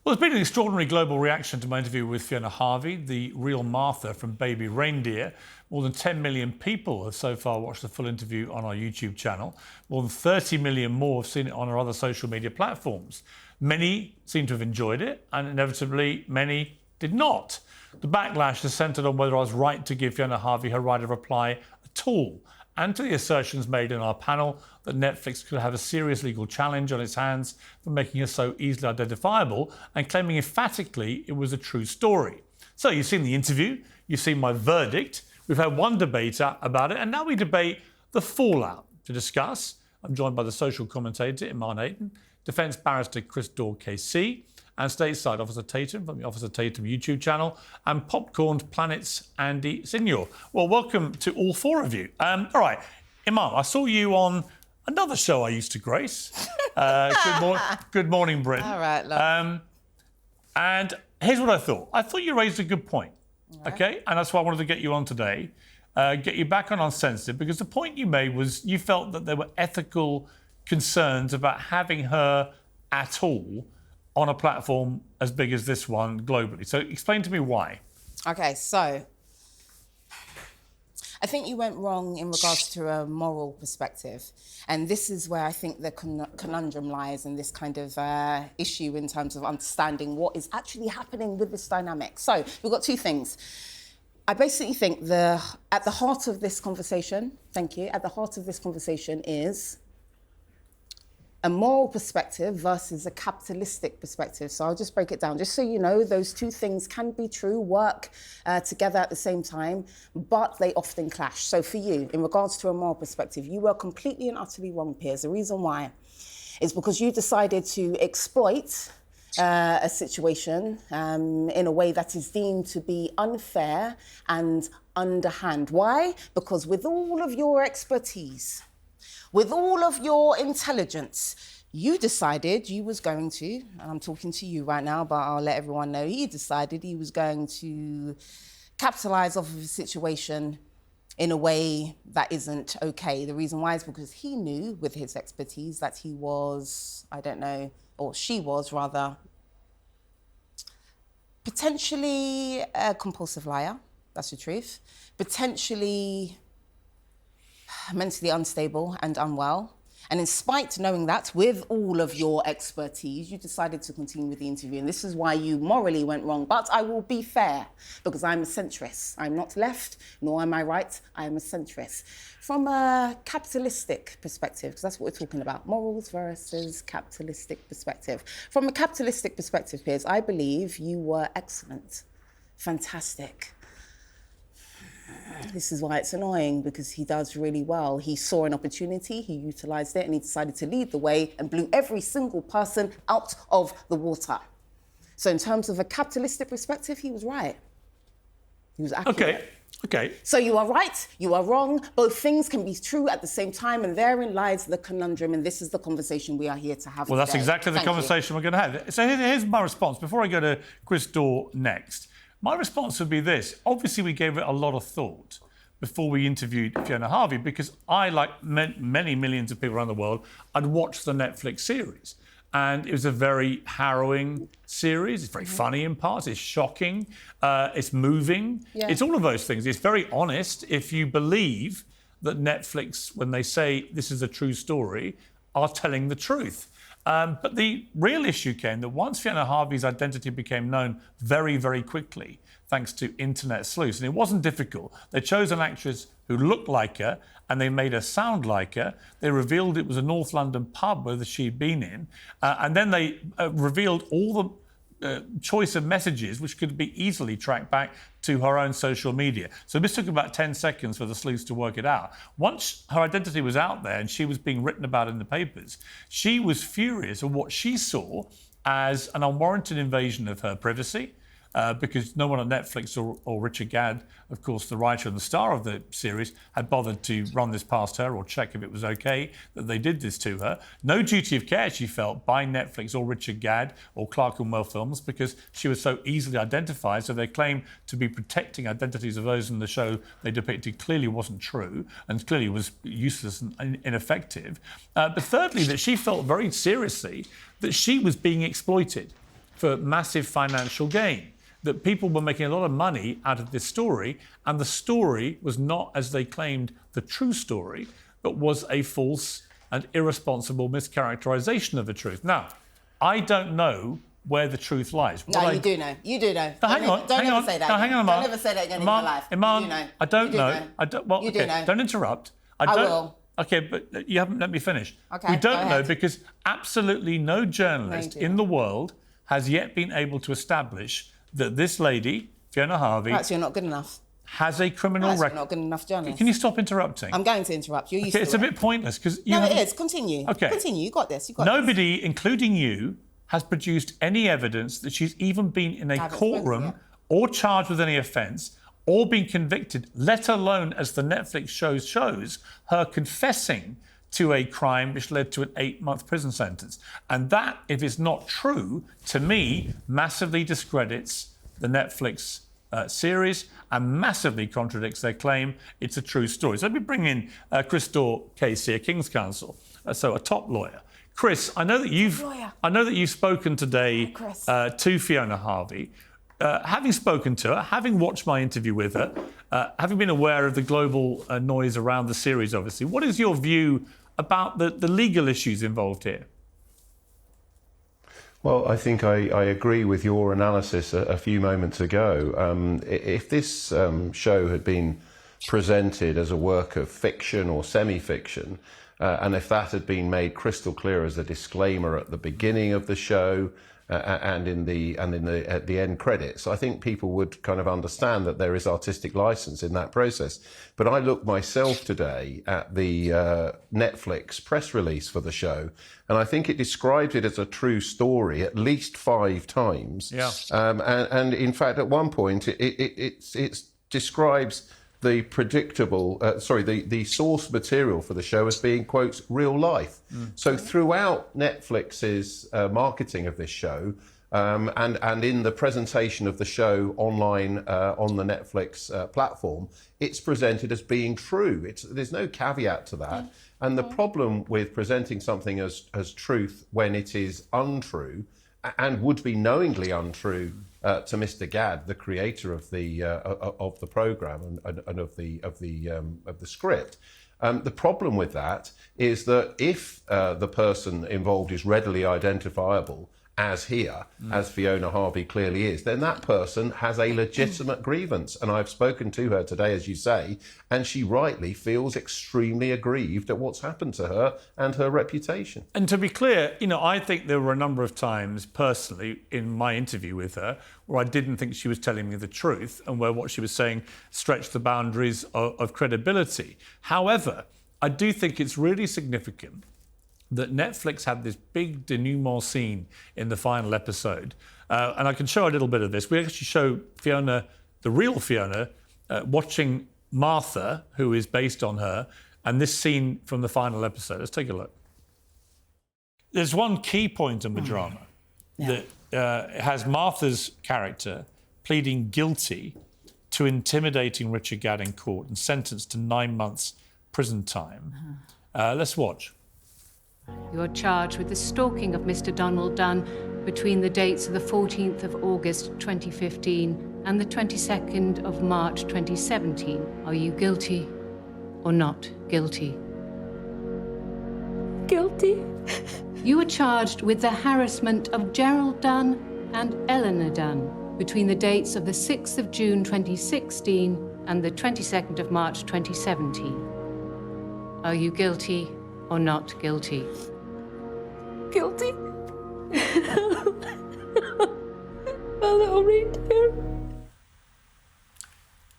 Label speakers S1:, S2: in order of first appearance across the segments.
S1: Well, there's been an extraordinary global reaction to my interview with Fiona Harvey, the real Martha from Baby Reindeer. More than 10 million people have so far watched the full interview on our YouTube channel. More than 30 million more have seen it on our other social media platforms. Many seem to have enjoyed it, and inevitably many did not. The backlash is centred on whether I was right to give Fiona Harvey her right of reply at all, and to the assertions made in our panel that Netflix could have a serious legal challenge on its hands for making her so easily identifiable, and claiming emphatically it was a true story. So you've seen the interview, you've seen my verdict, we've had one debate about it, and now we debate the fallout. To discuss, I'm joined by the social commentator Imarn Ayton, defence barrister Chris Daw KC, and stateside Officer Tatum from the Officer Tatum YouTube channel, and Popcorned Planet's Andy Signor. Well, welcome to all four of you. All right, Imarn, I saw you on another show I used to grace. Good Morning Britain.
S2: All right, love.
S1: And here's what I thought. I thought you raised a good point,
S2: Right.
S1: okay? And that's why I wanted to get you on today, get you back on Uncensored, because the point you made was you felt that there were ethical concerns about having her at all on a platform as big as this one globally. So explain to me why.
S2: Okay, so I think you went wrong in regards to a moral perspective. And this is where I think the conundrum lies in this kind of issue in terms of understanding what is actually happening with this dynamic. So we've got two things. I basically think at the heart of this conversation, thank you, at the heart of this conversation is a moral perspective versus a capitalistic perspective. So I'll just break it down. Just so you know, those two things can be true, work together at the same time, but they often clash. So for you, in regards to a moral perspective, you were completely and utterly wrong, Piers. The reason why is because you decided to exploit a situation in a way that is deemed to be unfair and underhand. Why? Because with all of your expertise, with all of your intelligence, you decided you was going to, and I'm talking to you right now, but I'll let everyone know, he decided he was going to capitalise off of a situation in a way that isn't okay. The reason why is because he knew with his expertise that he was, I don't know, or she was rather, potentially a compulsive liar, that's the truth, potentially mentally unstable and unwell. And in spite of knowing that, with all of your expertise, you decided to continue with the interview. And this is why you morally went wrong. But I will be fair, because I'm a centrist. I'm not left, nor am I right. I am a centrist. From a capitalistic perspective, because that's what we're talking about, morals versus capitalistic perspective. From a capitalistic perspective, Piers, I believe you were excellent, fantastic. This is why it's annoying, because he does really well. He saw an opportunity, he utilised it, and he decided to lead the way and blew every single person out of the water. So in terms of a capitalistic perspective, he was right. He was accurate.
S1: Okay.
S2: So you are right, you are wrong. Both things can be true at the same time, and therein lies the conundrum, and this is the conversation we are here to have
S1: Well,
S2: today.
S1: that's exactly the conversation we're going to have. So here's my response. Before I go to Chris Daw next, my response would be this. Obviously, we gave it a lot of thought before we interviewed Fiona Harvey, because I, like many millions of people around the world, I'd watched the Netflix series. And it was a very harrowing series. It's very funny in parts. It's shocking. It's moving.
S2: Yeah.
S1: It's all of those things. It's very honest. If you believe that Netflix, when they say this is a true story, are telling the truth. But the real issue came that once Fiona Harvey's identity became known very, very quickly, thanks to internet sleuths, and it wasn't difficult. They chose an actress who looked like her, and they made her sound like her. They revealed it was a North London pub where she'd been in, and then they revealed all the choice of messages which could be easily tracked back to her own social media. So this took about 10 seconds for the sleuths to work it out. Once her identity was out there and she was being written about in the papers, she was furious at what she saw as an unwarranted invasion of her privacy, because no one at Netflix or Richard Gadd, of course, the writer and the star of the series, had bothered to run this past her or check if it was okay that they did this to her. No duty of care, she felt, by Netflix or Richard Gadd or Clark and Well Films, because she was so easily identified. So their claim to be protecting identities of those in the show they depicted clearly wasn't true and clearly was useless and ineffective. But thirdly, that she felt very seriously that she was being exploited for massive financial gain. That people were making a lot of money out of this story, and the story was not, as they claimed, the true story, but was a false and irresponsible mischaracterization of the truth. Now, I don't know where the truth lies.
S2: No, you do know. You do know.
S1: Hang on.
S2: Don't ever say that.
S1: No, hang on, Imarn.
S2: Don't ever say that again in your life.
S1: Imarn,
S2: You do know.
S1: I don't
S2: You do
S1: know. I don't. Well,
S2: You do
S1: okay.
S2: know.
S1: Don't interrupt.
S2: I will.
S1: Okay, but you haven't let me finish.
S2: Okay,
S1: we don't
S2: go
S1: know
S2: ahead.
S1: because absolutely no journalist
S2: No, you
S1: in the world has yet been able to establish that this lady, Fiona Harvey,
S2: Right, so you're not good enough.
S1: has a criminal
S2: Right, so you're
S1: record.
S2: not good enough journalist.
S1: Can you stop interrupting?
S2: I'm going to interrupt. You're used to
S1: It's
S2: it.
S1: a bit pointless because
S2: No, it is. Continue.
S1: Okay.
S2: Continue. You got this. You got this.
S1: Nobody, including you, has produced any evidence that she's even been in a
S2: Haven't
S1: courtroom
S2: spoken,
S1: or charged with any offence or been convicted, let alone, as the Netflix show shows, her confessing to a crime which led to an 8-month prison sentence. And that, if it's not true, to me, massively discredits the Netflix series and massively contradicts their claim it's a true story. So let me bring in Chris Daw, KC, a King's Counsel, so a top lawyer. Chris, I know that you've spoken today
S2: Chris.
S1: to Fiona Harvey. Having spoken to her, having watched my interview with her, having been aware of the global noise around the series, obviously, what is your view about the legal issues involved here?
S3: Well, I think I agree with your analysis a few moments ago. If this show had been presented as a work of fiction or semi-fiction, and if that had been made crystal clear as a disclaimer at the beginning of the show and at the end credits, I think people would kind of understand that there is artistic license in that process. But I looked myself today at the Netflix press release for the show, and I think it described it as a true story at least 5 times.
S1: Yeah.
S3: And in fact, at one point, it describes the the source material for the show as being, quote, real life. So throughout Netflix's marketing of this show, and in the presentation of the show online on the Netflix platform, it's presented as being true. There's no caveat to that. And the problem with presenting something as truth when it is untrue and would be knowingly untrue to Mr. Gad, the creator of the program and of the script. The problem with that is that if the person involved is readily identifiable, as here, as Fiona Harvey clearly is, then that person has a legitimate grievance. And I've spoken to her today, as you say, and she rightly feels extremely aggrieved at what's happened to her and her reputation.
S1: And to be clear, I think there were a number of times personally in my interview with her where I didn't think she was telling me the truth and where what she was saying stretched the boundaries of credibility. However, I do think it's really significant that Netflix had this big denouement scene in the final episode. And I can show a little bit of this. We actually show Fiona, the real Fiona, watching Martha, who is based on her, and this scene from the final episode. Let's take a look. There's one key point in the drama that has Martha's character pleading guilty to intimidating Richard Gadd in court and sentenced to 9 months prison time. Let's watch.
S4: You're charged with the stalking of Mr. Donald Dunn between the dates of the 14th of August 2015 and the 22nd of March 2017. Are you guilty or not guilty?
S5: Guilty.
S4: You were charged with the harassment of Gerald Dunn and Eleanor Dunn between the dates of the 6th of June 2016 and the 22nd of March 2017. Are you guilty or not guilty?
S5: Guilty. My little reindeer.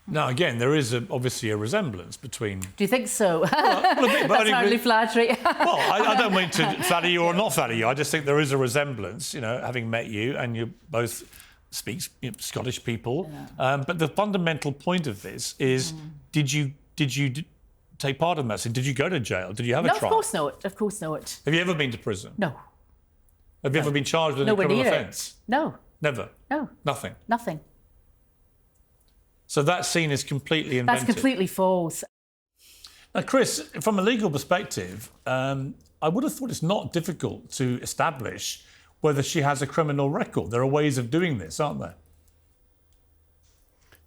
S1: Now, again, there is obviously a resemblance between...
S5: Do you think so?
S1: Well, a bit, but
S5: That's hardly flattery.
S1: Well, I don't mean to flatter you or not flatter you. I just think there is a resemblance, having met you, and you both speak Scottish people. Yeah. But the fundamental point of this is, did you take part in that? So did you go to jail? Did you have a trial?
S5: Of course not. Of course not.
S1: Have you ever been to prison?
S5: No.
S1: Have you ever been charged with a criminal offence?
S5: No.
S1: Never?
S5: No.
S1: Nothing?
S5: Nothing.
S1: So that scene is completely invented?
S5: That's completely false.
S1: Now, Chris, from a legal perspective, I would have thought it's not difficult to establish whether she has a criminal record. There are ways of doing this, aren't there?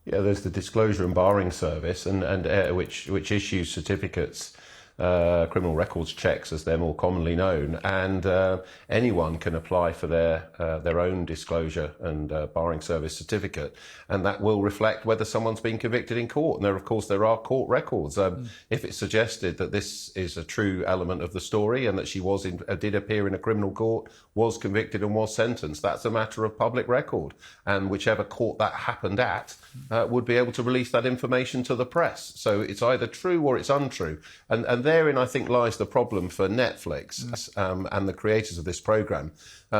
S3: Yeah, there's the Disclosure and Barring Service, and which issues certificates, criminal records checks, as they're more commonly known, and anyone can apply for their own disclosure and barring service certificate, and that will reflect whether someone's been convicted in court. And of course, there are court records. If it's suggested that this is a true element of the story and that she did appear in a criminal court, was convicted and was sentenced, that's a matter of public record, and whichever court that happened at would be able to release that information to the press. So it's either true or it's untrue, and therein I think lies the problem for Netflix and the creators of this programme,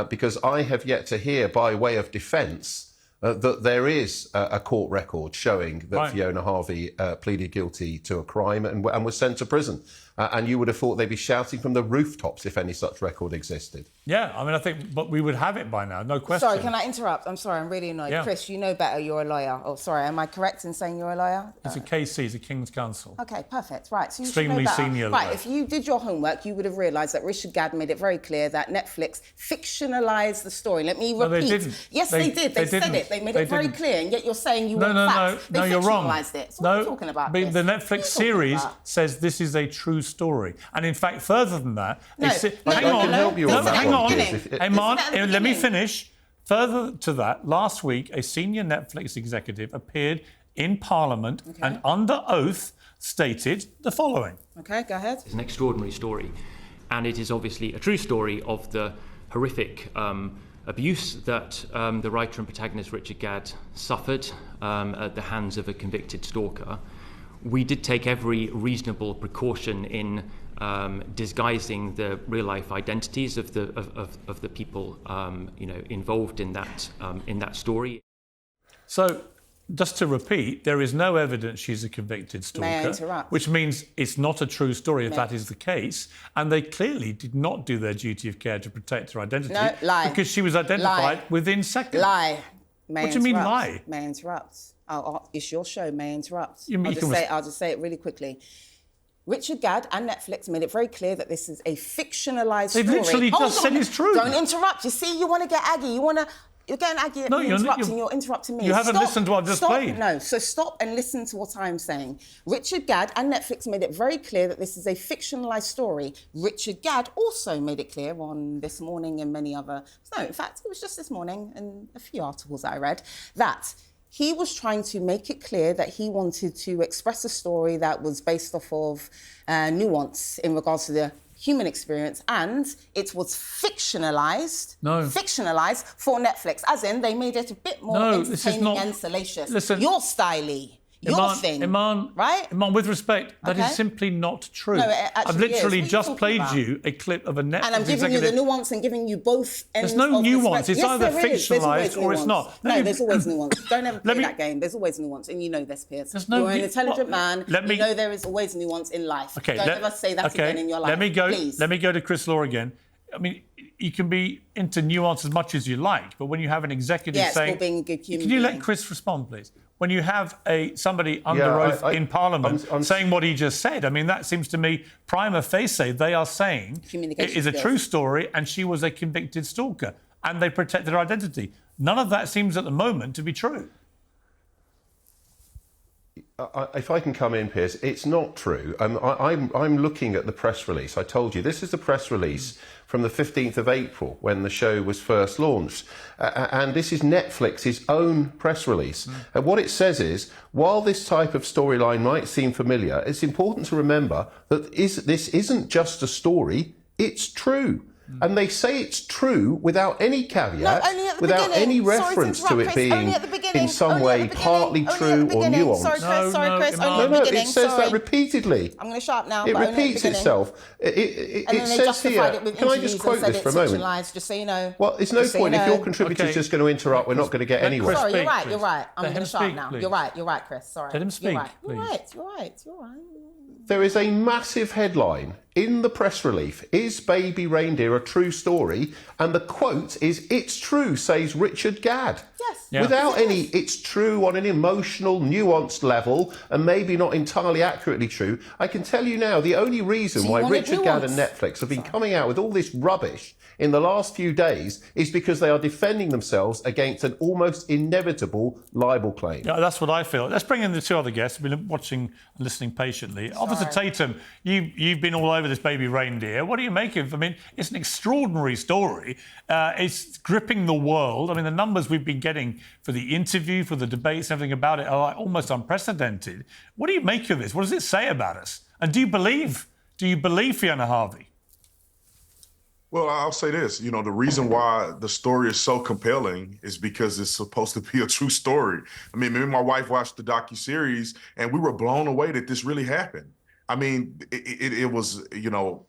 S3: because I have yet to hear, by way of defence, that there is a court record showing that Fiona Harvey pleaded guilty to a crime and was sent to prison. And you would have thought they'd be shouting from the rooftops if any such record existed.
S1: Yeah, I mean, I think, but we would have it by now, no question.
S2: Sorry, can I interrupt? I'm sorry, I'm really annoyed.
S1: Yeah.
S2: Chris, you know better, you're a lawyer. Oh, sorry, am I correct in saying you're a lawyer?
S1: It's a KC, it's a King's Counsel.
S2: Okay, perfect. Right, so you
S1: Extremely
S2: should know better.
S1: senior
S2: Right,
S1: lawyer.
S2: if you did your homework, you would have realised that Richard Gadd made it very clear that Netflix fictionalised the story. Let me repeat.
S1: No, they didn't.
S2: Yes, they did. They said
S1: didn't.
S2: it. They made
S1: They
S2: it very
S1: didn't.
S2: clear, and yet you're saying you want
S1: No,
S2: facts.
S1: no,
S2: They
S1: you're wrong.
S2: fictionalised it. So
S1: no,
S2: what are you talking about,
S1: but
S2: Chris?
S1: the
S2: What are
S1: Netflix
S2: you talking
S1: series
S2: about?
S1: says this is a true story. And in fact, further than that...
S2: No,
S1: hang
S2: no,
S1: on,
S2: I can help
S3: you on that
S1: hang
S3: one,
S1: on.
S3: Piers.
S1: Imarn,
S2: Isn't that at the
S1: let me
S2: beginning?
S1: finish. Further to that, last week, a senior Netflix executive appeared in Parliament and under oath stated the following.
S2: Okay, go ahead.
S6: It's an extraordinary story, and it is obviously a true story of the horrific abuse that the writer and protagonist Richard Gadd suffered at the hands of a convicted stalker. We did take every reasonable precaution in disguising the real-life identities of the people involved in that story.
S1: So, just to repeat, there is no evidence she's a convicted stalker.
S2: May I interrupt?
S1: Which means it's not a true story if that is the case. And they clearly did not do their duty of care to protect her identity.
S2: No, lie.
S1: Because she was identified
S2: Lie.
S1: within seconds.
S2: Lie. May
S1: What do you mean
S2: interrupt?
S1: lie?
S2: May I interrupt? It's your show. May I interrupt?
S1: You mean you
S2: I'll just say it really quickly. Richard Gadd and Netflix made it very clear that this is a fictionalised story.
S1: They've literally just said it's true.
S2: Don't interrupt. You see, you want to get aggy. You're getting aggy at me interrupting. You're interrupting me.
S1: You haven't listened to what I've just played.
S2: No, so stop and listen to what I'm saying. Richard Gadd and Netflix made it very clear that this is a fictionalised story. Richard Gadd also made it clear on This Morning and many other... No, in fact, it was just this morning and a few articles that I read, that he was trying to make it clear that he wanted to express a story that was based off of nuance in regards to the human experience, and it was fictionalised for Netflix, as in they made it a bit more entertaining and salacious.
S1: Listen,
S2: your styly, your thing, right?
S1: Imarn, with respect, that
S2: Okay.
S1: is simply not true.
S2: No, it actually
S1: I've literally
S2: is. What are you
S1: just
S2: talking
S1: played
S2: about?
S1: you a clip of a Netflix
S2: And I'm giving you the nuance and giving you both ends.
S1: There's no
S2: of the
S1: nuance.
S2: spectrum.
S1: It's either
S2: there is. There's always
S1: fictionalised or it's
S2: nuance.
S1: not.
S2: No, there's always nuance. Don't ever play
S1: me-
S2: that game. There's always nuance, and you know this, Piers.
S1: There's no
S2: You're an
S1: nu-
S2: intelligent
S1: what?
S2: man.
S1: Let me-
S2: You know there is always nuance in life.
S1: Okay,
S2: Don't ever say that again in your life.
S1: Let me go.
S2: Please.
S1: Let me go to Chris Law again. I mean, you can be into nuance as much as you like, but when you have an executive
S2: Yeah, it's
S1: saying,
S2: called being a good human
S1: can you let
S2: being.
S1: Chris respond, please? When you have somebody under oath in Parliament
S3: I'm
S1: saying what he just said, I mean, that seems to me prima facie they are saying it
S2: Communication
S1: is a
S2: skills.
S1: true story and she was a convicted stalker and they protected her identity. None of that seems at the moment to be true.
S3: If I can come in, Piers, it's not true. I'm looking at the press release. I told you, this is the press release from the 15th of April when the show was first launched. And this is Netflix's own press release. And what it says is, while this type of storyline might seem familiar, it's important to remember that this isn't just a story, it's true. And they say it's true without any caveat,
S2: only at the
S3: without
S2: beginning.
S3: any
S2: Sorry to
S3: reference to
S2: interrupt,
S3: it
S2: Chris.
S3: being
S2: Only at the beginning.
S3: in some
S2: Only at
S3: way
S2: the beginning.
S3: partly
S2: Only at
S3: true
S2: the
S3: or
S2: beginning.
S3: nuanced.
S2: Sorry, Chris. Only
S3: No,
S2: at the beginning.
S3: it says
S2: Sorry.
S3: that repeatedly.
S2: I'm going to shut up now.
S3: It
S2: but only at the
S3: repeats
S2: beginning.
S3: itself.
S2: And
S3: It
S2: then they
S3: says
S2: justified
S3: here.
S2: it with
S3: Can I
S2: interviews
S3: just quote
S2: and said
S3: this for a
S2: it's
S3: moment?
S2: fictionalised, just so you know.
S3: Well, there's no
S2: Just so
S3: point.
S2: you
S3: If your
S2: know.
S3: contributor's
S1: Okay.
S3: just going to interrupt, we're not going to get anywhere.
S2: Sorry,
S1: Speak,
S2: you're right.
S1: please.
S2: You're right. I'm
S1: Let
S2: going
S1: him
S2: to shut up
S1: speak,
S2: now.
S1: please.
S2: You're right, Chris. Sorry.
S1: Let him speak,
S2: You're right.
S1: please.
S2: You're right.
S3: There is a massive headline in the press release. Is Baby Reindeer a true story? And the quote is, "It's true," says Richard Gadd.
S2: Yes.
S1: Yeah.
S3: Without any, it's true on an emotional, nuanced level, and maybe not entirely accurately true. I can tell you now, the only reason
S2: So you
S3: why
S2: wanted
S3: Richard Gadd and
S2: nuance?
S3: Netflix have been coming out with all this rubbish in the last few days is because they are defending themselves against an almost inevitable libel claim.
S1: Yeah, that's what I feel. Let's bring in the two other guests. We've been watching and listening patiently. Officer Tatum, you've been all over this Baby Reindeer. What do you make of it? I mean, it's an extraordinary story. It's gripping the world. I mean, the numbers we've been getting for the interview, for the debates, everything about it are almost unprecedented. What do you make of this? What does it say about us? And do you believe Fiona Harvey?
S7: Well, I'll say this, the reason why the story is so compelling is because it's supposed to be a true story. I mean, me and my wife watched the docuseries and we were blown away that this really happened. I mean, it was,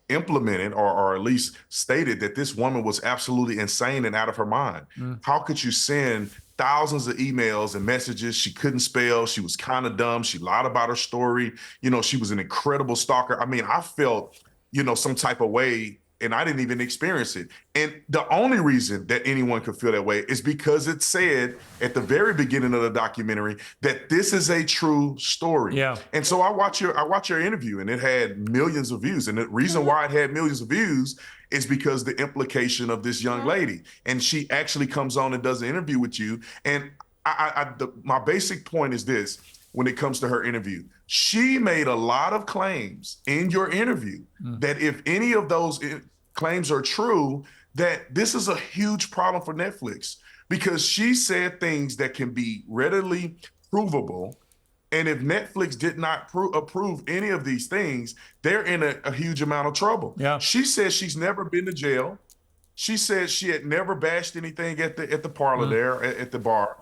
S7: implemented or at least stated that this woman was absolutely insane and out of her mind. How could you send thousands of emails and messages? She couldn't spell. She was kind of dumb. She lied about her story. She was an incredible stalker. I mean, I felt, some type of way, and I didn't even experience it. And the only reason that anyone could feel that way is because it said at the very beginning of the documentary that this is a true story.
S1: Yeah.
S7: And so I watch your interview, and it had millions of views. And the reason why it had millions of views is because the implication of this young lady. And she actually comes on and does an interview with you. And my basic point is this: when it comes to her interview, she made a lot of claims in your interview that if any of those claims are true, that this is a huge problem for Netflix, because she said things that can be readily provable. And if Netflix did not approve any of these things, they're in a huge amount of trouble.
S1: Yeah.
S7: She says she's never been to jail. She said she had never bashed anything at the parlor there, at the bar.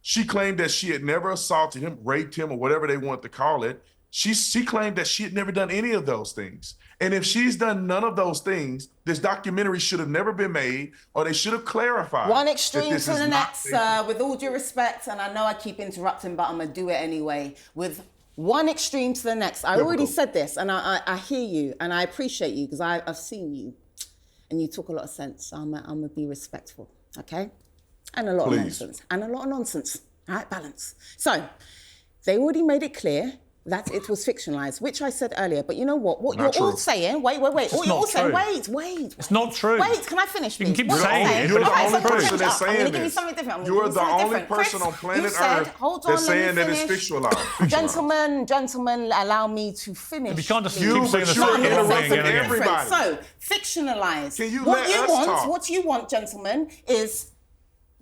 S7: She claimed that she had never assaulted him, raped him, or whatever they want to call it. She claimed that she had never done any of those things. And if she's done none of those things, this documentary should have never been made, or they should have clarified.
S2: One extreme to the next, with all due respect, and I know I keep interrupting, but I'm going to do it anyway. With one extreme to the next. I already said this, and I hear you, and I appreciate you, because I've seen you, and you talk a lot of sense. So I'm going to be respectful, okay? And a lot of nonsense. And a lot of nonsense. All right, balance. So, they already made it clear that it was fictionalized, which I said earlier. But you know what? What
S7: Not
S2: you're all
S7: true.
S2: saying, wait. What you're all saying, wait.
S1: It's not true.
S2: Wait, can I finish, please?
S1: You can keep
S2: What
S1: saying
S2: saying-
S1: it,
S7: You're
S1: but
S7: the
S1: it's
S7: only
S1: not true.
S7: person that's
S2: I'm going
S7: saying
S2: to give you
S7: this.
S2: something different.
S7: You are the only person
S2: Chris,
S7: on planet
S2: you said,
S7: Earth
S2: hold on,
S7: that's
S2: let me
S7: saying that it's
S2: finish.
S7: fictionalized.
S2: Gentlemen, allow me to finish.
S1: You can't just
S2: please.
S1: keep saying the
S7: but
S1: same
S7: you're
S1: thing
S7: interrupting
S1: again and again.
S7: everybody.
S2: So, fictionalized.
S7: Can you
S2: what
S7: let
S2: you
S7: us
S2: want,
S7: talk?
S2: What you want, gentlemen, is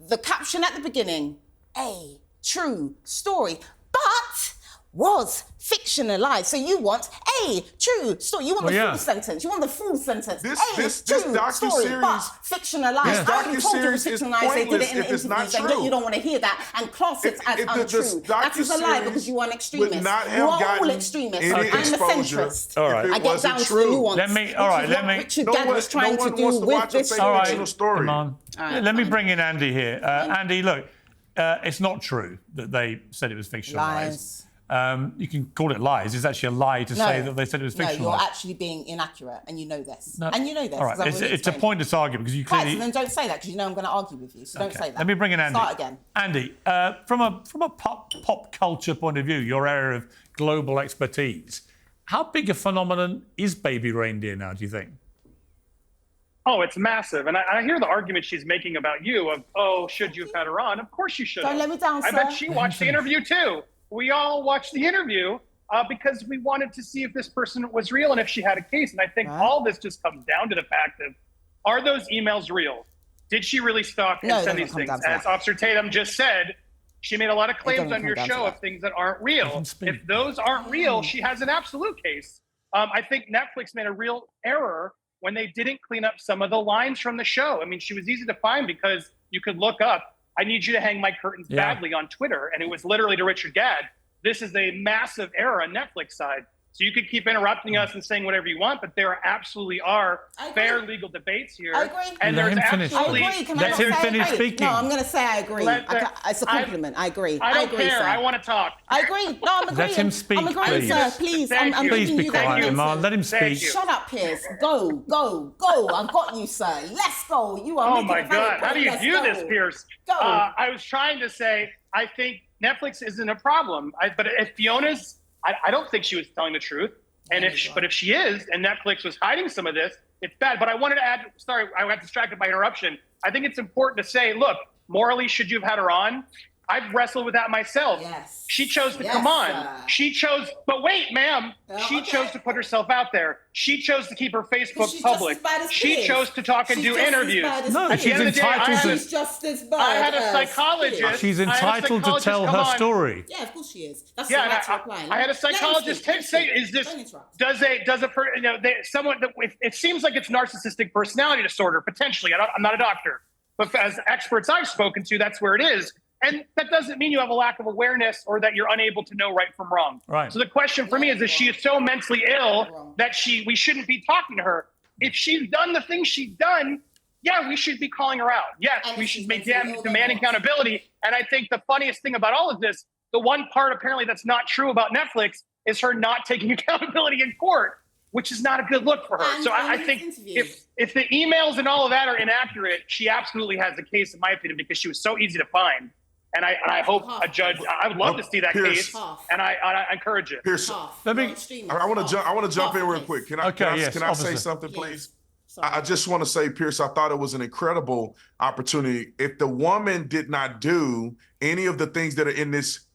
S2: the caption at the beginning, a true story, but was fictionalized. So you want a true story. You want the full sentence. You want the full sentence.
S7: This
S2: true story,
S7: docuseries-
S2: but fictionalized.
S7: This
S2: I already told you it was
S7: docuseries is
S2: fictionalized. They did
S7: pointless
S2: it in
S7: if it's not
S2: interviews, and
S7: true.
S2: yet you don't want to hear that and class it as untrue. That is a lie, because you are an extremist.
S7: would not have
S2: You are all
S7: gotten
S2: extremists.
S7: any
S2: I'm a
S7: exposure
S2: centrist.
S1: All right.
S7: if it
S2: I get
S7: wasn't
S2: down to the
S7: true.
S2: nuance.
S1: Let me-
S2: which
S1: all right,
S2: is
S1: let
S2: what
S1: me-
S2: Richard
S7: No
S2: Gadd
S7: one-
S2: was trying
S7: no one
S2: to do
S7: wants to
S2: with
S7: watch a
S2: this
S7: fake
S2: story.
S7: fictional story.
S1: Imarn. Let me bring in Andy here. Andy, look, it's not true that they said it was fictionalized.
S2: Lies.
S1: You can call it lies. It's actually a lie to say that they said it was fictionalized.
S2: No, you're actually being inaccurate, and you know this. And you know this.
S1: All right,
S2: 'cause I've already
S1: it's a
S2: explained it.
S1: pointless argument, because you
S2: Right,
S1: clearly...
S2: so then don't say that, because you know I'm going to argue with you. So don't say that.
S1: Let me bring in Andy.
S2: Start again.
S1: Andy, from a pop culture point of view, your area of global expertise, how big a phenomenon is Baby Reindeer now, do you think?
S8: Oh, it's massive. And I hear the argument she's making about you of, oh, should you have had her on? Of course you should.
S2: Don't let me down,
S8: I
S2: sir.
S8: bet she watched the interview too. We all watched the interview because we wanted to see if this person was real and if she had a case. And I think all this just comes down to the fact of, are those emails real? Did she really stalk and send these things? As Officer Tatum just said, she made a lot of claims on your show of things that aren't real. If those aren't real, she has an absolute case. I think Netflix made a real error when they didn't clean up some of the lines from the show. I mean, she was easy to find because you could look up, I need you to hang my curtains badly on Twitter. And it was literally to Richard Gadd. This is a massive error on Netflix side. So you could keep interrupting us and saying whatever you want, but there absolutely are fair legal debates here.
S2: I agree.
S8: And
S1: Let
S8: there's
S1: him finish.
S8: absolutely...
S2: I agree. Can
S1: Let
S2: I
S1: him
S2: not say
S1: finish
S2: I agree?
S1: speaking.
S2: No, I'm going to say I agree. It's a compliment. I agree.
S8: I don't
S2: agree,
S8: care.
S2: sir.
S8: I want to talk.
S2: I agree. No, I'm agreeing.
S1: Let him speak,
S2: I'm agreeing,
S1: please.
S2: sir. Please.
S8: Thank
S2: I'm
S8: you.
S1: Please
S2: giving
S1: be
S2: you that
S1: quiet,
S2: answer.
S1: Imarn. Let him
S8: Thank
S1: speak.
S8: you.
S2: Shut up, Piers. Go. I've got you, sir. Let's go. You are
S8: Oh
S2: making
S8: my
S2: a valid
S8: God. How
S2: point.
S8: do you
S2: Let's
S8: do
S2: go.
S8: this, Piers?
S2: Go.
S8: I was trying to say, I think Netflix isn't a problem. But if Fiona's, I don't think she was telling the truth. And if she is, and Netflix was hiding some of this, it's bad. But I wanted to add, sorry, I got distracted by interruption. I think it's important to say, look, morally, should you have had her on? I've wrestled with that myself.
S2: Yes.
S8: She chose to come on. She chose, but wait, ma'am. She chose to put herself out there. She chose to keep her Facebook public. She chose to talk and do interviews.
S1: No, she's entitled to.
S2: She's just as bad.
S8: I had a psychologist.
S1: She's entitled to tell her story.
S2: Yeah, of course she is. That's
S8: Yeah,
S2: the right to reply.
S8: I had a psychologist say, "Is this someone that it seems like it's narcissistic personality disorder potentially? I'm not a doctor, but as experts I've spoken to, that's where it is." And that doesn't mean you have a lack of awareness or that you're unable to know right from wrong.
S1: Right.
S8: So the question for me is she is so mentally ill that we shouldn't be talking to her. If she's done the things she's done, yeah, we should be calling her out. Yes, we should be demanding accountability. And I think the funniest thing about all of this, the one part apparently that's not true about Netflix is her not taking accountability in court, which is not a good look for her.
S2: And
S8: so I think if the emails and all of that are inaccurate, she absolutely has a case, in my opinion, because she was so easy to find. And I hope a judge. I would love to see that case, and I encourage it.
S7: Pierce,
S1: Let me.
S7: I want to jump in real quick. Can I say something, please? I just want to say, Pierce, I thought it was an incredible opportunity. If the woman did not do any of the things that are in this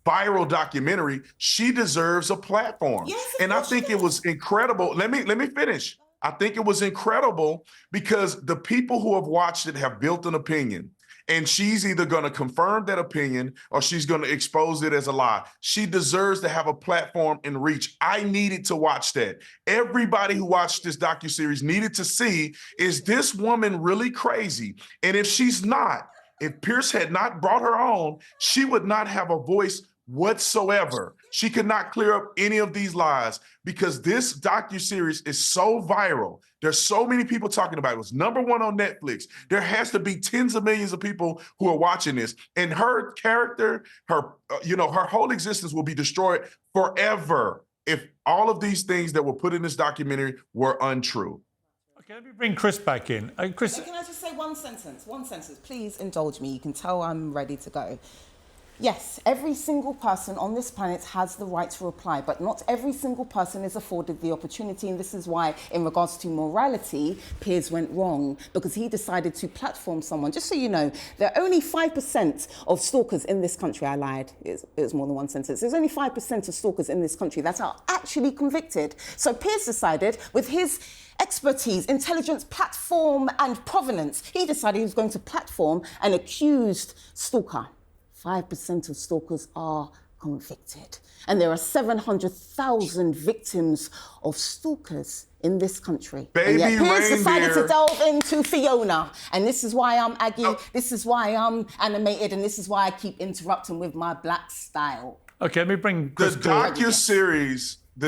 S7: viral documentary, she deserves a platform.
S2: Yes,
S7: and I think it was incredible. Let me finish. I think it was incredible because the people who have watched it have built an opinion. And she's either going to confirm that opinion or she's going to expose it as a lie. She deserves to have a platform and reach. I needed to watch that. Everybody who watched this docuseries needed to see, is this woman really crazy? And if she's not, if Pierce had not brought her on, she would not have a voice whatsoever. She could not clear up any of these lies because this docuseries is so viral. There's so many people talking about it. It was #1 on Netflix. There has to be tens of millions of people who are watching this. And her character, her whole existence will be destroyed forever if all of these things that were put in this documentary were untrue.
S1: Okay, let me bring Chris back in. Chris,
S2: can I just say one sentence? One sentence. Please indulge me. You can tell I'm ready to go. Yes, every single person on this planet has the right to reply, but not every single person is afforded the opportunity. And this is why, in regards to morality, Piers went wrong, because he decided to platform someone. Just so you know, there are only 5% of stalkers in this country. I lied. It was more than one sentence. There's only 5% of stalkers in this country that are actually convicted. So Piers decided, with his expertise, intelligence, platform, and provenance, he decided he was going to platform an accused stalker. 5% of stalkers are convicted. And there are 700,000 victims of stalkers in this country.
S7: Baby
S2: and yet Piers
S7: Reindeer
S2: decided to delve into Fiona. And this is why I'm Aggie, this is why I'm animated, and this is why I keep interrupting with my black style.
S1: Okay, let me bring Chris.
S7: The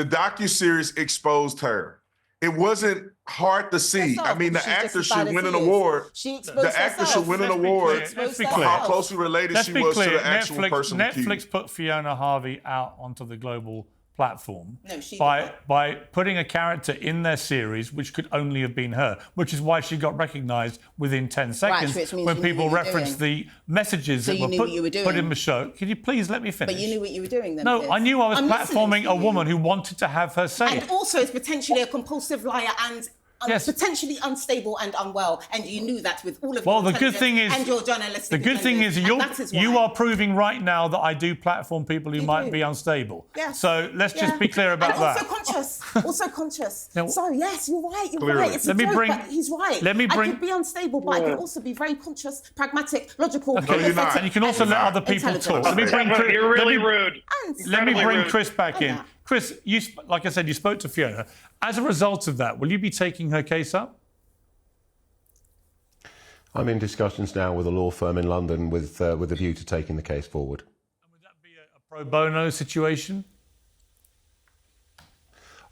S7: docuseries exposed her. It wasn't hard to see. I mean, the actor should win an award. The actor should win an award for how closely related she was to the actual person.
S1: Netflix put Fiona Harvey out onto the global platform
S2: No, she
S1: by putting a character in their series which could only have been her, which is why she got recognised within 10 seconds when people referenced the messages that were put in the show. Can you please let me finish?
S2: But you knew what you were doing then.
S1: No,
S2: Piers.
S1: I knew I was
S2: I'm
S1: platforming a woman who wanted to have her say
S2: And
S1: it.
S2: also is potentially a compulsive liar and
S1: Yes.
S2: potentially unstable and unwell, and you knew that with all of
S1: Well,
S2: your
S1: the good thing is,
S2: and your journalistic
S1: the good thing is you are proving right now that I do platform people who might be unstable.
S2: Yes.
S1: So let's just be clear about that.
S2: Also conscious.
S1: Now,
S2: So yes, you're right. You're
S7: clearly.
S2: right. It's a joke, but he's right. I could be unstable, but I could also be very conscious, pragmatic, logical.
S1: Okay,
S7: you're not.
S1: And you can also let other people talk. Let me bring Chris,
S8: You're really rude.
S1: Let me bring
S8: Incredibly
S1: Chris back in.
S2: Yeah.
S1: Chris, like I said, you spoke to Fiona. As a result of that, will you be taking her case up?
S3: I'm in discussions now with a law firm in London with a view to taking the case forward.
S1: And would that be a pro bono situation?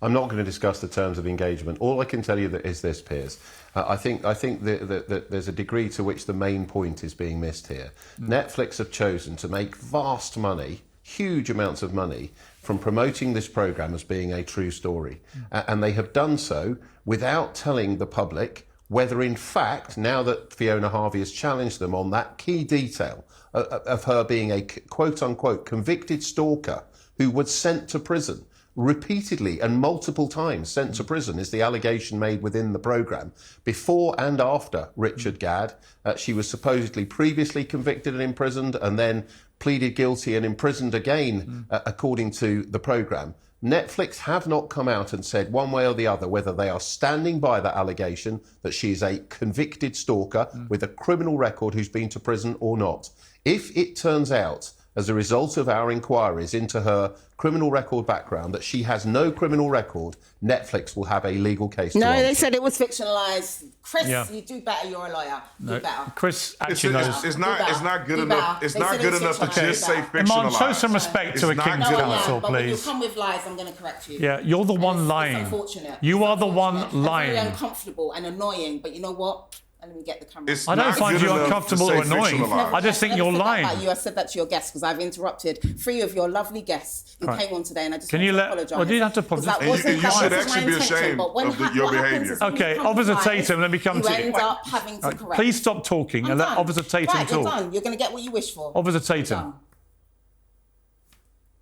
S3: I'm not going to discuss the terms of engagement. All I can tell you is this, Piers. I think that there's a degree to which the main point is being missed here. Netflix have chosen to make vast money, huge amounts of money, from promoting this programme as being a true story. And they have done so without telling the public whether, in fact, now that Fiona Harvey has challenged them on that key detail of her being a quote-unquote convicted stalker who was sent to prison repeatedly and multiple times sent to prison, is the allegation made within the programme. Before and after Richard Gadd, she was supposedly previously convicted and imprisoned and then pleaded guilty and imprisoned again, according to the programme. Netflix have not come out and said one way or the other whether they are standing by that allegation that she is a convicted stalker with a criminal record who's been to prison or not. If it turns out, as a result of our inquiries into her criminal record background, that she has no criminal record, Netflix will have a legal case.
S2: No,
S3: to
S2: they said it was fictionalised. Chris,
S1: Yeah.
S2: you do better. You're a lawyer. Do better.
S1: Chris actually knows.
S7: It's not good enough. It's not good enough to just say
S1: Imarn,
S7: fictionalized.
S1: show some respect to a
S7: It's not
S1: King's
S7: good
S1: Counsel,
S7: enough.
S2: But when you
S1: please.
S2: come with lies, I'm going to correct you.
S1: Yeah, you're the one lying.
S2: It's unfortunate.
S1: You are the one
S2: Unfortunate and
S1: lying.
S2: Very uncomfortable and annoying. But you know what? And let me get the camera.
S7: It's
S1: I don't
S7: not
S1: find
S7: good
S1: you
S7: enough
S1: uncomfortable
S7: to
S1: or
S7: say
S1: annoying.
S7: fictionalized.
S1: I just think you're
S2: Never said that
S1: lying.
S2: about you. I said that to your guests because I've interrupted 3 of your lovely guests who
S1: Right.
S2: came on today, and I just
S1: Can
S2: want
S1: you
S2: to
S1: let-
S2: apologise.
S1: well, you don't have to
S2: Because that
S1: apologise.
S7: And you
S2: wasn't-
S7: should
S2: that wasn't
S7: actually
S2: my
S7: be
S2: intention,
S7: ashamed
S2: but when
S7: of your
S2: what happens
S7: behaviour.
S2: is when
S1: Okay,
S2: you come with
S1: Officer
S2: lies,
S1: Tatum, let me come
S2: you
S1: to you.
S2: end up having to
S1: Right,
S2: correct.
S1: please stop talking
S2: I'm
S1: and let
S2: done.
S1: Officer Tatum
S2: right, you're
S1: talk.
S2: done. You're going to get what you wish for.
S1: Officer
S2: You're
S1: Tatum.
S2: done.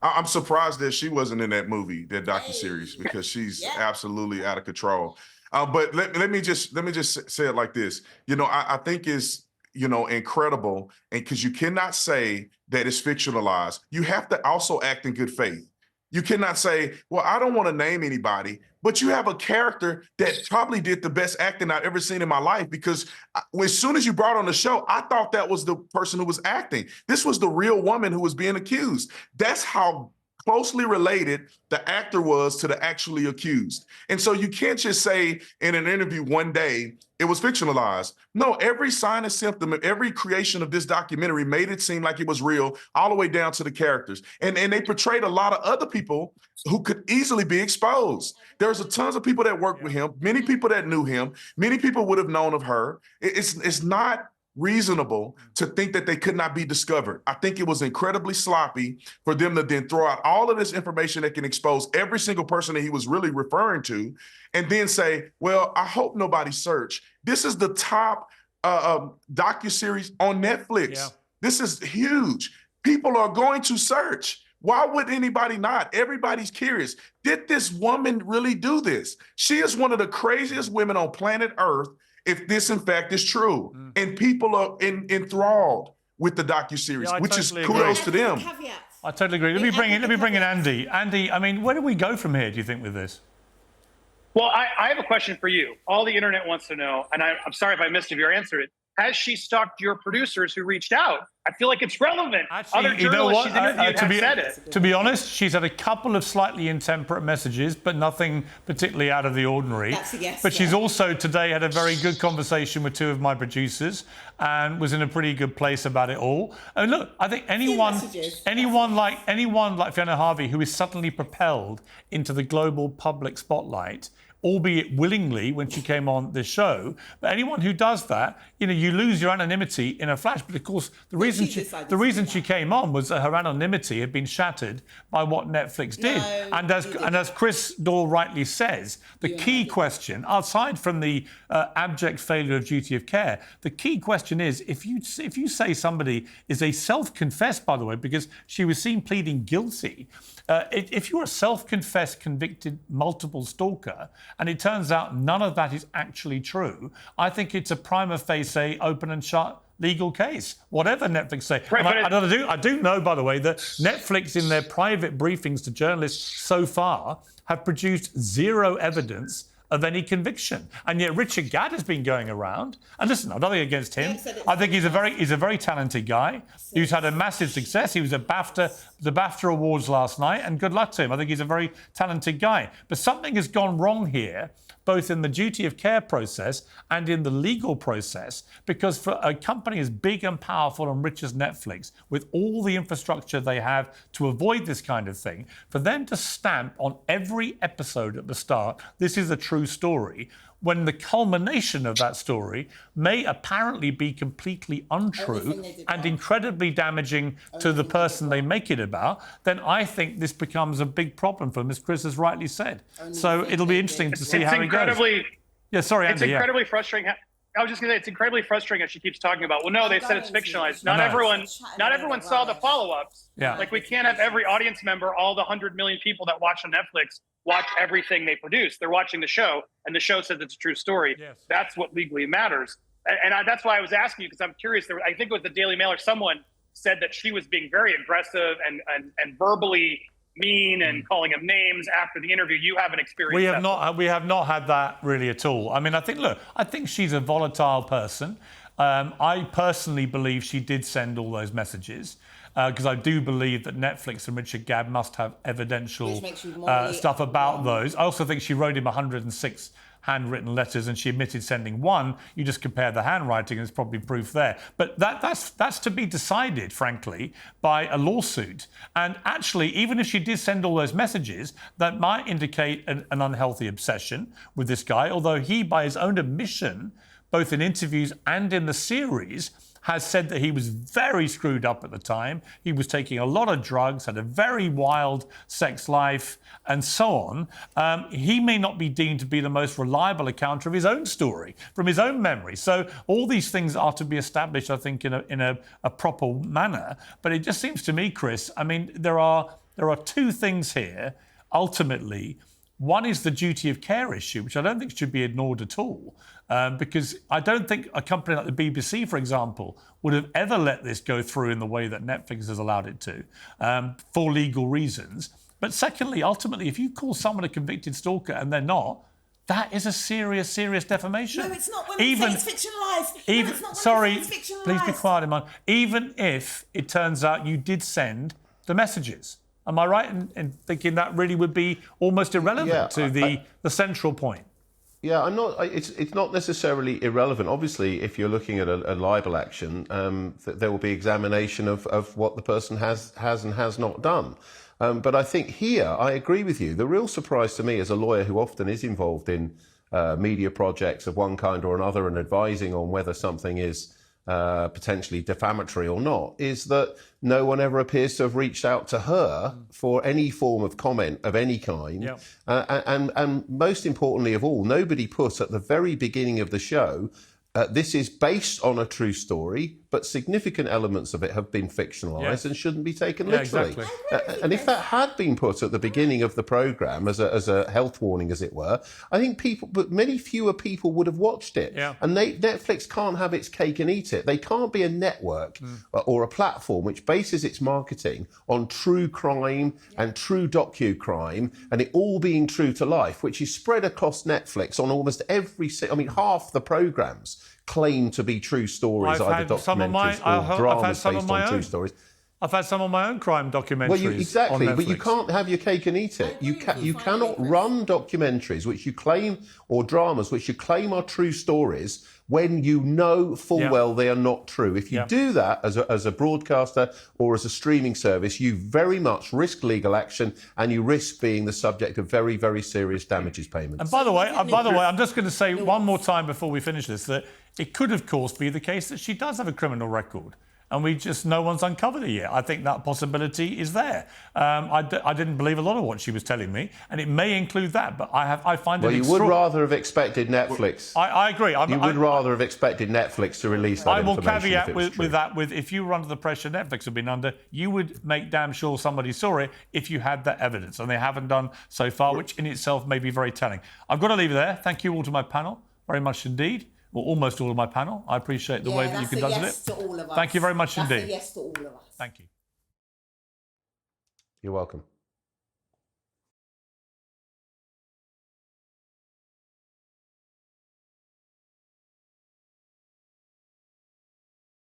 S7: I'm surprised that she wasn't in that movie, that docuseries, because she's
S2: Yeah.
S7: absolutely out of control. But let me just say it like this. You know, I think it's, you know, incredible, and because you cannot say that it's fictionalized. You have to also act in good faith. You cannot say, well, I don't want to name anybody, but you have a character that probably did the best acting I've ever seen in my life, because as soon as you brought on the show, I thought that was the person who was acting. This was the real woman who was being accused. That's how closely related the actor was to the actually accused. And so you can't just say in an interview one day, it was fictionalized. No, every sign and symptom of every creation of this documentary made it seem like it was real, all the way down to the characters. And they portrayed a lot of other people who could easily be exposed. There's a tons of people that worked with him, many people that knew him, many people would have known of her. It's not reasonable to think that they could not be discovered. I think it was incredibly sloppy for them to then throw out all of this information that can expose every single person that he was really referring to, and then say, well, I hope nobody searched. This is the top docuseries on Netflix.
S1: Yeah.
S7: This is huge. People are going to search. Why would anybody not? Everybody's curious. Did this woman really do this? She is one of the craziest women on planet Earth, if this in fact is true. And people are enthralled with the docuseries,
S1: Yeah, I
S7: which
S1: totally
S7: is
S1: agree.
S7: kudos to them.
S1: I totally agree. Let me bring in Andy. Andy, I mean, where do we go from here, do you think, with this?
S8: Well, I have a question for you. All the internet wants to know, and I'm sorry if I missed if you answered it. Has she stalked your producers who reached out? I feel like it's relevant.
S1: Actually,
S8: Other
S1: you know
S8: journalists
S1: what?
S8: she's interviewed have said it.
S1: To be honest, she's had a couple of slightly intemperate messages, but nothing particularly out of the ordinary.
S2: That's a yes,
S1: But she's
S2: yeah.
S1: also today had a very good conversation with 2 of my producers and was in a pretty good place about it all. And look, I think anyone like Fiona Harvey, who is suddenly propelled into the global public spotlight, albeit willingly when she came on this show, but anyone who does that, you know, you lose your anonymity in a flash. But of course, the reason she came on was that her anonymity had been shattered by what Netflix did. And as Chris Daw rightly says, the key question, aside from the abject failure of duty of care, the key question is if you say somebody is a self-confessed, by the way, because she was seen pleading guilty. If you're a self-confessed, convicted, multiple stalker, and it turns out none of that is actually true, I think it's a prima facie, open and shut legal case, whatever Netflix say.
S8: Right,
S1: I do know, by the way, that Netflix, in their private briefings to journalists so far, have produced zero evidence of any conviction. And yet Richard Gadd has been going around. And listen, I've nothing against him. I think he's a very talented guy who's had a massive success. He was at the BAFTA Awards last night, and good luck to him. I think he's a very talented guy. But something has gone wrong here, both in the duty of care process and in the legal process, because for a company as big and powerful and rich as Netflix, with all the infrastructure they have to avoid this kind of thing, for them to stamp on every episode at the start, this is a true story, when the culmination of that story may apparently be completely untrue and incredibly damaging to the person they make it about, then I think this becomes a big problem for them, as Chris has rightly said. So it'll be interesting to see how it goes. Yeah, sorry, Andy.
S8: It's incredibly frustrating. I was just going to say, it's incredibly frustrating as she keeps talking about, well, no, they said it's fictionalized. Not everyone saw the follow-ups.
S1: Yeah.
S8: Like, we can't have every audience member, all the 100 million people that watch on Netflix, watch everything they produce. They're watching the show, and the show says it's a true story.
S1: Yes.
S8: That's what legally matters. And that's why I was asking you, because I'm curious. I think it was the Daily Mail or someone said that she was being very aggressive and verbally mean and calling him names after the interview. You haven't experienced that.
S1: We have not had that really at all. I mean, I think she's a volatile person. I personally believe she did send all those messages because I do believe that Netflix and Richard Gadd must have evidential stuff about those. I also think she wrote him 106 handwritten letters and she admitted sending one. You just compare the handwriting and there's probably proof there. But that's to be decided, frankly, by a lawsuit. And actually, even if she did send all those messages, that might indicate an unhealthy obsession with this guy, although he, by his own admission, both in interviews and in the series, has said that he was very screwed up at the time. He was taking a lot of drugs, had a very wild sex life, and so on. He may not be deemed to be the most reliable account of his own story, from his own memory. So all these things are to be established, I think, in a proper manner. But it just seems to me, Chris, I mean, there are two things here, ultimately. One is the duty of care issue, which I don't think should be ignored at all, because I don't think a company like the BBC, for example, would have ever let this go through in the way that Netflix has allowed it to, for legal reasons. But secondly, ultimately, if you call someone a convicted stalker and they're not, that is a serious, serious defamation.
S9: No, it's not when they say it's fictionalised.
S1: Sorry, please be quiet, Imarn. Even if it turns out you did send the messages. Am I right in thinking that really would be almost irrelevant to the central point?
S3: Yeah, I'm not. It's not necessarily irrelevant. Obviously, if you're looking at a libel action, there will be examination of what the person has and has not done. But I think here, I agree with you. The real surprise to me as a lawyer who often is involved in media projects of one kind or another and advising on whether something is potentially defamatory or not, is that no one ever appears to have reached out to her for any form of comment of any kind.
S1: Yep.
S3: And most importantly of all, nobody put at the very beginning of the show, this is based on a true story, but significant elements of it have been fictionalised and shouldn't be taken literally.
S1: Exactly.
S3: And if that had been put at the beginning of the programme as a health warning, as it were, I think many fewer people would have watched it.
S1: Yeah.
S3: And Netflix can't have its cake and eat it. They can't be a network or a platform which bases its marketing on true crime and true docu-crime, and it all being true to life, which is spread across Netflix on almost half the programmes claim to be true stories, either documentaries or dramas based on true stories.
S1: I've had some of my own crime documentaries.
S3: Well, exactly,
S1: on Netflix.
S3: But you can't have your cake and eat it. You cannot run documentaries which you claim, or dramas which you claim are true stories, when you know full well they are not true. If you do that as a broadcaster or as a streaming service, you very much risk legal action and you risk being the subject of very, very serious damages payments.
S1: And by the way, I'm just going to say one more time before we finish this, that it could, of course, be the case that she does have a criminal record. And no one's uncovered it yet. I think that possibility is there. I didn't believe a lot of what she was telling me, and it may include that. But I find it.
S3: Well, you would rather have expected Netflix.
S1: I agree.
S3: You would rather have expected Netflix to release that information.
S1: I will caveat with that. If you were under the pressure Netflix have been under, you would make damn sure somebody saw it if you had that evidence, and they haven't done so far, which in itself may be very telling. I've got to leave it there. Thank you all to my panel, very much indeed. Well, almost all of my panel. I appreciate the way that you conducted it.
S2: To all of us.
S1: Thank you very much indeed.
S2: That's a yes to all of us.
S1: Thank you.
S3: You're welcome.